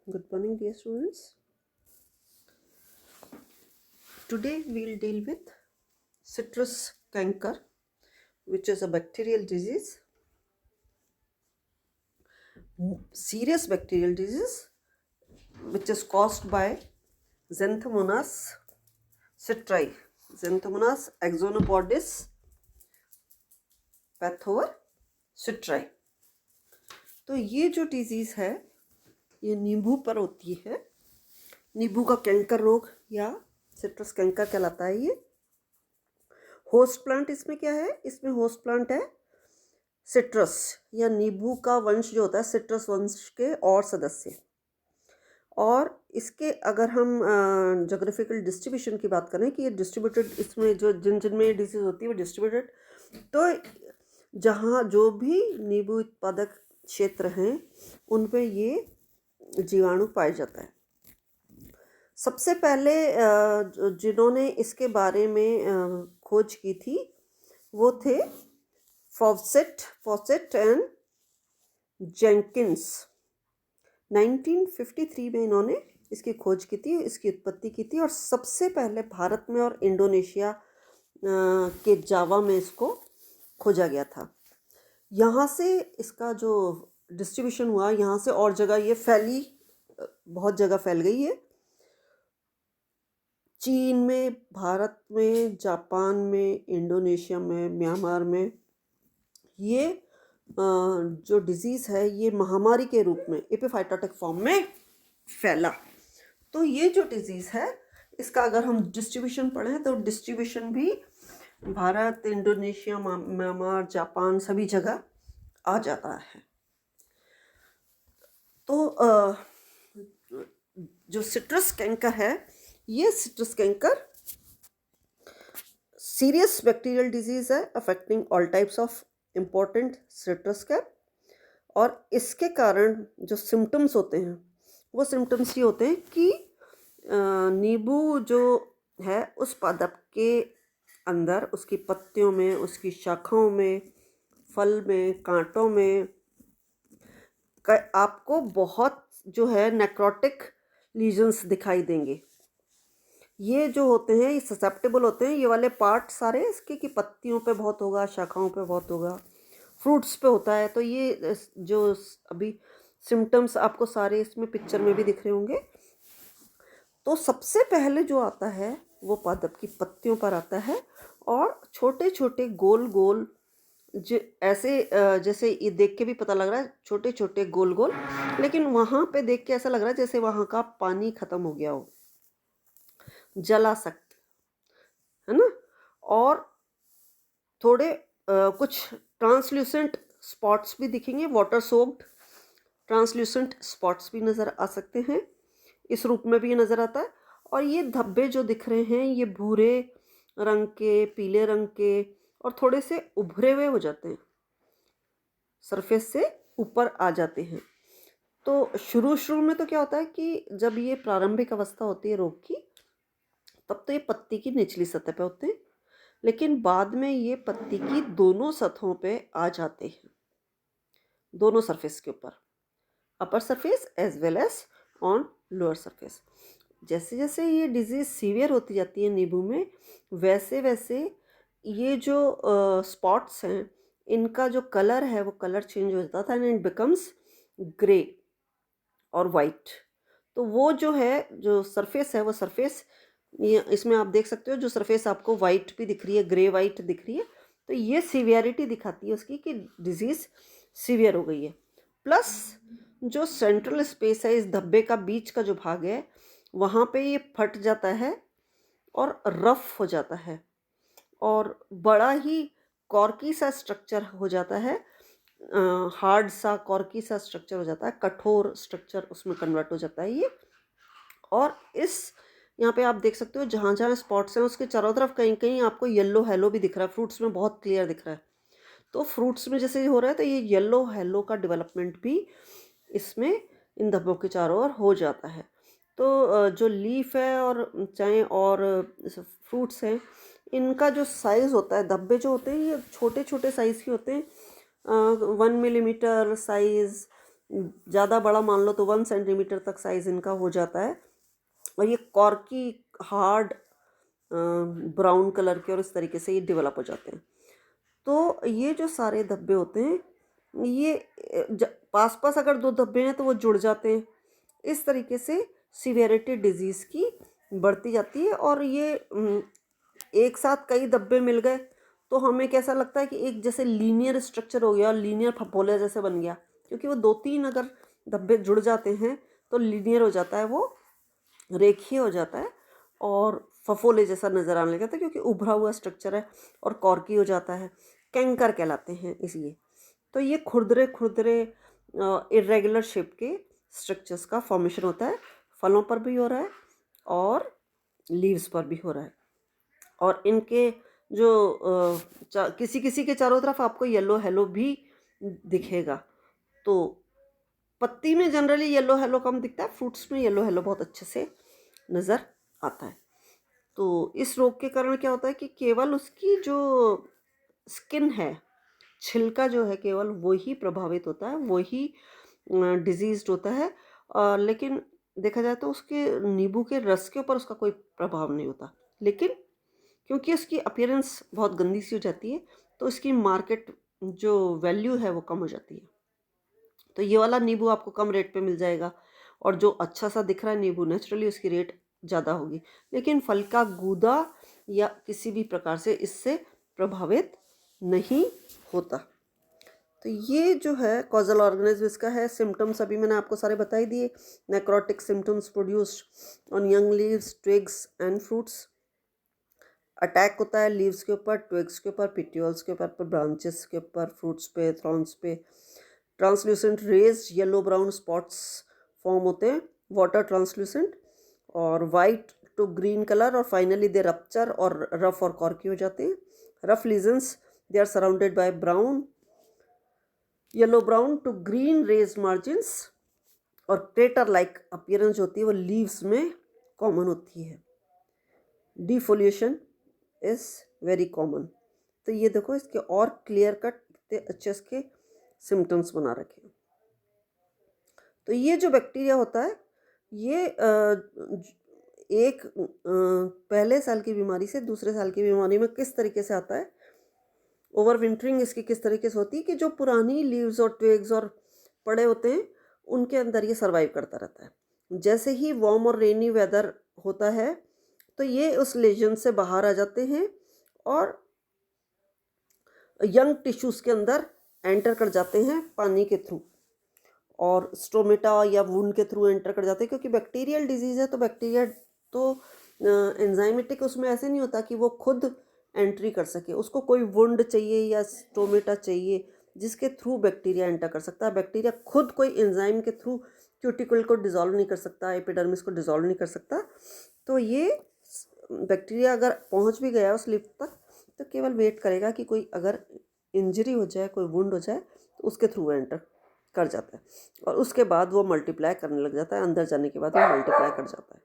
Good morning, dear students. Today we'll deal with citrus canker, which is a bacterial disease, serious bacterial disease, which is caused by Xanthomonas citri, Xanthomonas axonopodis pathover citri. तो ये जो disease है ये नींबू पर होती है। नींबू का कैंकर रोग या सिट्रस कैंकर कहलाता है ये। होस्ट प्लांट इसमें क्या है? इसमें होस्ट प्लांट है सिट्रस या नींबू का वंश जो होता है, सिट्रस वंश के और सदस्य। और इसके अगर हम जोग्राफिकल डिस्ट्रीब्यूशन की बात करें कि ये डिस्ट्रीब्यूटेड, इसमें जो जिनमें ये डिजीज़ होती है वो डिस्ट्रीब्यूटेड, तो जहाँ जो भी नींबू उत्पादक क्षेत्र हैं उन पे ये जीवाणु पाया जाता है। सबसे पहले जिन्होंने इसके बारे में खोज की थी वो थे फॉसेट एंड जेंकिंस। 1953 में इन्होंने इसकी खोज की थी, इसकी उत्पत्ति की थी, और सबसे पहले भारत में और इंडोनेशिया के जावा में इसको खोजा गया था। यहाँ से इसका जो डिस्ट्रीब्यूशन हुआ, यहाँ से और जगह ये फैली, बहुत जगह फैल गई है। चीन में, भारत में, जापान में, इंडोनेशिया में, म्यांमार में ये जो डिजीज़ है ये महामारी के रूप में एपिफाइटोटिक फॉर्म में फैला। तो ये जो डिजीज़ है इसका अगर हम डिस्ट्रीब्यूशन पढ़ें तो डिस्ट्रीब्यूशन भी भारत, इंडोनेशिया, म्यांमार, जापान सभी जगह आ जाता है। तो जो सिट्रस कैंकर है, ये citrus canker serious bacterial disease है affecting all types of important citrus crop. और इसके कारण जो सिम्टम्स होते हैं वो सिम्टम्स ये होते हैं कि नींबू जो है उस पादप के अंदर, उसकी पत्तियों में, उसकी शाखाओं में, फल में, कांटों में आपको बहुत जो है नेक्रोटिक लीजन्स दिखाई देंगे। ये जो होते हैं ये ससेप्टेबल होते हैं, ये वाले पार्ट सारे इसके कि पत्तियों पे बहुत होगा, शाखाओं पे बहुत होगा, फ्रूट्स पे होता है। तो ये जो अभी सिम्टम्स आपको सारे इसमें पिक्चर में भी दिख रहे होंगे। तो सबसे पहले जो आता है वो पादप की पत्तियों पर आता है और छोटे छोटे गोल गोल ऐसे जैसे ये देख के भी पता लग रहा है छोटे छोटे गोल गोल, लेकिन वहाँ पे देख के ऐसा लग रहा है जैसे वहाँ का पानी ख़त्म हो गया हो, जला सकते है ना। और थोड़े कुछ ट्रांसल्यूसेंट स्पॉट्स भी दिखेंगे, वाटर सोक्ड ट्रांसल्यूसेंट स्पॉट्स भी नज़र आ सकते हैं, इस रूप में भी ये नज़र आता है। और ये धब्बे जो दिख रहे हैं ये भूरे रंग के, पीले रंग के और थोड़े से उभरे हुए हो जाते हैं, सरफेस से ऊपर आ जाते हैं। तो शुरू में तो क्या होता है कि जब ये प्रारंभिक अवस्था होती है रोग की, तब तो ये पत्ती की निचली सतह पे होते हैं, लेकिन बाद में ये पत्ती की दोनों सतहों पे आ जाते हैं, दोनों सरफेस के ऊपर, upper surface as well as on lower surface. जैसे जैसे ये डिजीज़ सीवियर होती जाती है नींबू में, वैसे वैसे ये जो स्पॉट्स हैं इनका जो कलर है वो कलर चेंज हो जाता था एंड इट बिकम्स ग्रे और वाइट। तो वो जो है, जो सरफेस है वो सरफेस, ये इसमें आप देख सकते हो जो सरफेस आपको वाइट भी दिख रही है, ग्रे वाइट दिख रही है, तो ये सीवियरिटी दिखाती है उसकी कि डिजीज़ सीवियर हो गई है। प्लस जो सेंट्रल स्पेस है, इस धब्बे का बीच का जो भाग है वहाँ पे ये फट जाता है और रफ हो जाता है और बड़ा ही कॉर्की सा स्ट्रक्चर हो जाता है, हार्ड सा कॉर्की सा स्ट्रक्चर हो जाता है, कठोर स्ट्रक्चर उसमें कन्वर्ट हो जाता है ये। और इस यहाँ पे आप देख सकते हो जहाँ जहाँ स्पॉट्स हैं उसके चारों तरफ कहीं कहीं आपको येलो हेलो भी दिख रहा है, फ्रूट्स में बहुत क्लियर दिख रहा है। तो फ्रूट्स में जैसे हो रहा है तो ये येलो हेलो का डेवलपमेंट भी इसमें इन धब्बों के चारों ओर हो जाता है। तो जो लीफ है और चाहे और फ्रूट्स हैं, इनका जो साइज़ होता है, धब्बे जो होते हैं ये छोटे छोटे साइज़ के होते हैं, 1 मिलीमीटर साइज़ ज़्यादा बड़ा मान लो तो 1 सेंटीमीटर तक साइज़ इनका हो जाता है। और ये कॉर्की हार्ड ब्राउन कलर के और इस तरीके से ये डेवलप हो जाते हैं। तो ये जो सारे धब्बे होते हैं ये पास पास अगर 2 धब्बे हैं तो वो जुड़ जाते हैं। इस तरीके से सीवियरिटी डिजीज़ की बढ़ती जाती है। और ये एक साथ कई धब्बे मिल गए तो हमें कैसा लगता है कि एक जैसे लीनियर स्ट्रक्चर हो गया और लीनियर फफोले जैसे बन गया, क्योंकि वो 2-3 अगर धब्बे जुड़ जाते हैं तो लीनियर हो जाता है, वो रेखीय हो जाता है और फफोले जैसा नज़र आने लगता है, क्योंकि उभरा हुआ स्ट्रक्चर है और कॉर्की हो जाता है। कैंकर कहलाते हैं इसलिए। तो ये खुरदरे खुरदरे इरेगुलर शेप के स्ट्रक्चर्स का फॉर्मेशन होता है। फलों पर भी हो रहा है और लीव्स पर भी हो रहा है। और इनके जो किसी किसी के चारों तरफ आपको येलो हेलो भी दिखेगा। तो पत्ती में जनरली येलो हेलो कम दिखता है, फ्रूट्स में येलो हेलो बहुत अच्छे से नज़र आता है। तो इस रोग के कारण क्या होता है कि केवल उसकी जो स्किन है, छिलका जो है, केवल वही प्रभावित होता है, वही डिजीज्ड होता है। लेकिन देखा जाए तो उसके नींबू के रस के ऊपर उसका कोई प्रभाव नहीं होता। लेकिन क्योंकि उसकी अपीयरेंस बहुत गंदी सी हो जाती है तो इसकी मार्केट जो वैल्यू है वो कम हो जाती है। तो ये वाला नींबू आपको कम रेट पे मिल जाएगा और जो अच्छा सा दिख रहा है नींबू नेचुरली उसकी रेट ज़्यादा होगी। लेकिन फल का गूदा या किसी भी प्रकार से इससे प्रभावित नहीं होता। तो ये जो है कॉजल ऑर्गेनिज्म इसका है। सिम्टम्स अभी मैंने आपको सारे बता ही दिए। Necrotic symptoms produced on young leaves, twigs and fruits. Attack होता है लीव्स के ऊपर, ट्विग्स के ऊपर, पिट्यूल्स के ऊपर, ब्रांचेस के ऊपर, फ्रूट्स पे, थ्रॉन्स पे। Translucent raise yellow brown spots form होते हैं, वाटर ट्रांसल्यूसेंट, और वाइट टू ग्रीन कलर, और फाइनली दे रप्चर और रफ और कॉर्की हो जाते हैं। Rough lesions they are surrounded by brown, yellow brown to green raise margins, और क्रेटर लाइक अपीयरेंस होती है वो लीव्स में कॉमन होती है। डिफोलिएशन इज वेरी कॉमन। तो ये देखो इसके और क्लियर कट इतने अच्छे इसके सिम्टम्स बना रखे हैं। तो ये जो बैक्टीरिया होता है ये एक पहले साल की बीमारी से दूसरे साल की बीमारी में किस तरीके से आता है, ओवर विंटरिंग इसकी किस तरीके से होती है कि जो पुरानी लीव्स और ट्विग्स और पड़े होते हैं उनके अंदर ये सर्वाइव करता रहता है। जैसे ही वार्म और रेनी वेदर होता है तो ये उस लेजन से बाहर आ जाते हैं और यंग टिश्यूज़ के अंदर एंटर कर जाते हैं पानी के थ्रू, और स्टोमेटा या वुंड के थ्रू एंटर कर जाते हैं। क्योंकि बैक्टीरियल डिजीज़ है तो बैक्टीरिया तो एंजाइमेटिक उसमें ऐसे नहीं होता कि वो खुद एंट्री कर सके, उसको कोई वुंड चाहिए या स्टोमेटा चाहिए जिसके थ्रू बैक्टीरिया एंटर कर सकता है। बैक्टीरिया खुद कोई एंजाइम के थ्रू क्यूटिकल को डिज़ोल्व नहीं कर सकता, एपिडर्मिस को डिज़ोल्व नहीं कर सकता। तो ये बैक्टीरिया अगर पहुंच भी गया उस लिप तक तो केवल वेट करेगा कि कोई अगर इंजरी हो जाए, कोई वुंड हो जाए तो उसके थ्रू एंटर कर जाता है और उसके बाद वो मल्टीप्लाई करने लग जाता है। अंदर जाने के बाद वो मल्टीप्लाई कर जाता है।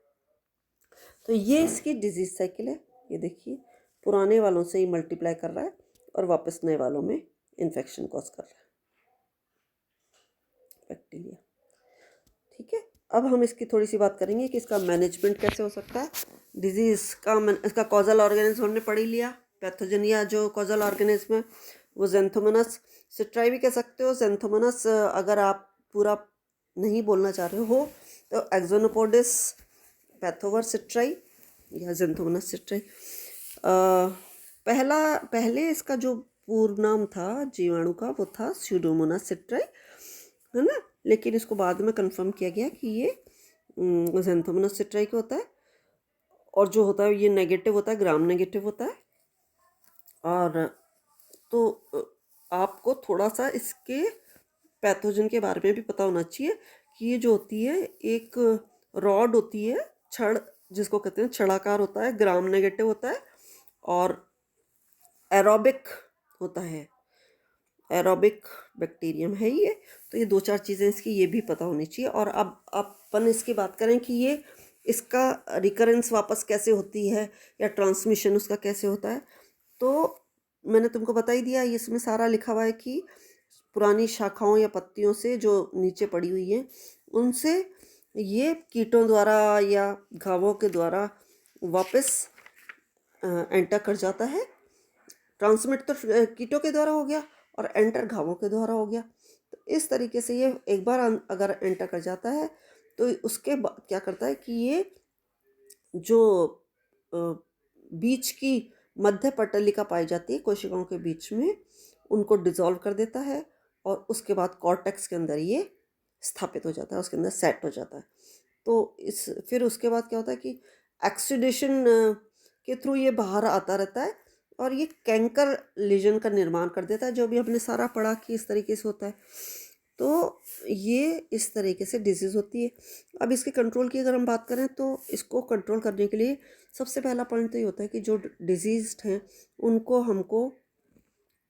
तो ये इसकी डिजीज साइकिल है। ये देखिए पुराने वालों से ही मल्टीप्लाई कर रहा है और वापस नए वालों में इन्फेक्शन कॉज कर रहा है बैक्टीरिया। ठीक है, अब हम इसकी थोड़ी सी बात करेंगे कि इसका मैनेजमेंट कैसे हो सकता है। डिजीज़ का इसका कॉजल ऑर्गेनिज्म हमने पढ़ ही लिया। पैथोजन या जो कॉजल ऑर्गेनिज्म है वो ज़ेंथोमोनास सिट्राई भी कह सकते हो। ज़ेंथोमोनास अगर आप पूरा नहीं बोलना चाह रहे हो तो एक्सोनोपोडिस पैथोवर सिट्राई या ज़ेंथोमोनास सिट्राई। पहले इसका जो पूर्व नाम था जीवाणु का वो था स्यूडोमोनास सिट्राई, है ना। लेकिन इसको बाद में कंफर्म किया गया कि ये ज़ेंथोमोनास सिट्राई का होता है और जो होता है ये नेगेटिव होता है, ग्राम नेगेटिव होता है। और तो आपको थोड़ा सा इसके पैथोजन के बारे में भी पता होना चाहिए कि ये जो होती है एक रॉड होती है, छड़ जिसको कहते हैं, छड़ाकार होता है, ग्राम नेगेटिव होता है और एरोबिक होता है। एरोबिक बैक्टीरियम है ये। तो ये 2-4 चीज़ें इसकी ये भी पता होनी चाहिए। और अब अपन इसकी बात करें कि ये इसका रिकरेंस वापस कैसे होती है या ट्रांसमिशन उसका कैसे होता है, तो मैंने तुमको बता ही दिया। इसमें सारा लिखा हुआ है कि पुरानी शाखाओं या पत्तियों से जो नीचे पड़ी हुई हैं उनसे ये कीटों द्वारा या घावों के द्वारा वापस एंटर कर जाता है। ट्रांसमिट तो कीटों के द्वारा हो गया और एंटर घावों के द्वारा हो गया। तो इस तरीके से ये एक बार अगर एंटर कर जाता है तो उसके बाद क्या करता है कि ये जो बीच की मध्य पटलिका पाई जाती है कोशिकाओं के बीच में, उनको डिसॉल्व कर देता है और उसके बाद कॉर्टेक्स के अंदर ये स्थापित हो जाता है, उसके अंदर सेट हो जाता है। तो फिर उसके बाद क्या होता है कि एक्सीडेशन के थ्रू ये बाहर आता रहता है और ये कैंकर लीजन का निर्माण कर देता है, जो भी हमने सारा पढ़ा कि इस तरीके से होता है। तो ये इस तरीके से डिजीज़ होती है। अब इसके कंट्रोल की अगर हम बात करें तो इसको कंट्रोल करने के लिए सबसे पहला पॉइंट तो ये होता है कि जो डिजीज़्ड हैं उनको हमको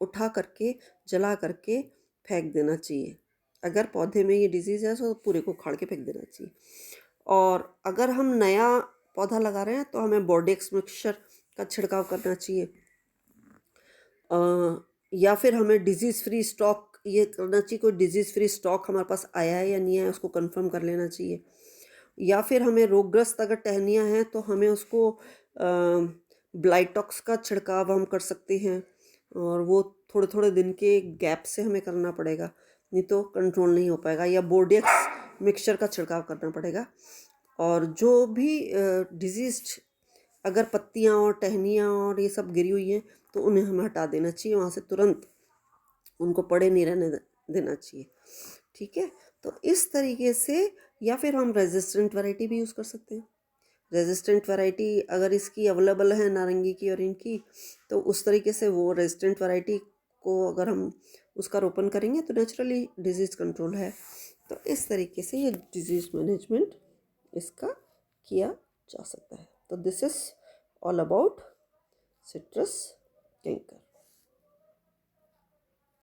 उठा करके जला करके फेंक देना चाहिए। अगर पौधे में ये डिजीज़ है तो पूरे को उखाड़ के फेंक देना चाहिए। और अगर हम नया पौधा लगा रहे हैं तो हमें बोर्डेक्स मिक्सचर का छिड़काव करना चाहिए, या फिर हमें डिजीज़ फ्री स्टॉक ये करना चाहिए, कोई डिजीज़ फ्री स्टॉक हमारे पास आया है या नहीं है उसको कंफर्म कर लेना चाहिए। या फिर हमें रोगग्रस्त अगर टहनियाँ हैं तो हमें उसको ब्लाइटॉक्स का छिड़काव हम कर सकते हैं और वो थोड़े थोड़े दिन के गैप से हमें करना पड़ेगा, नहीं तो कंट्रोल नहीं हो पाएगा। या बोर्डेक्स मिक्सचर का छिड़काव करना पड़ेगा। और जो भी डिजीज़्ड अगर पत्तियाँ और टहनियाँ और ये सब गिरी हुई हैं तो उन्हें हमें हटा देना चाहिए, वहाँ से तुरंत उनको पड़े नहीं रहने देना चाहिए। ठीक है, तो इस तरीके से। या फिर हम रेजिस्टेंट वैरायटी भी यूज़ कर सकते हैं। रेजिस्टेंट वैरायटी अगर इसकी अवेलेबल है नारंगी की और इनकी, तो उस तरीके से वो रेजिस्टेंट वैरायटी को अगर हम उसका रोपण करेंगे तो नेचुरली डिजीज़ कंट्रोल है। तो इस तरीके से ये डिजीज़ मैनेजमेंट इसका किया जा सकता है। तो this is all about citrus canker.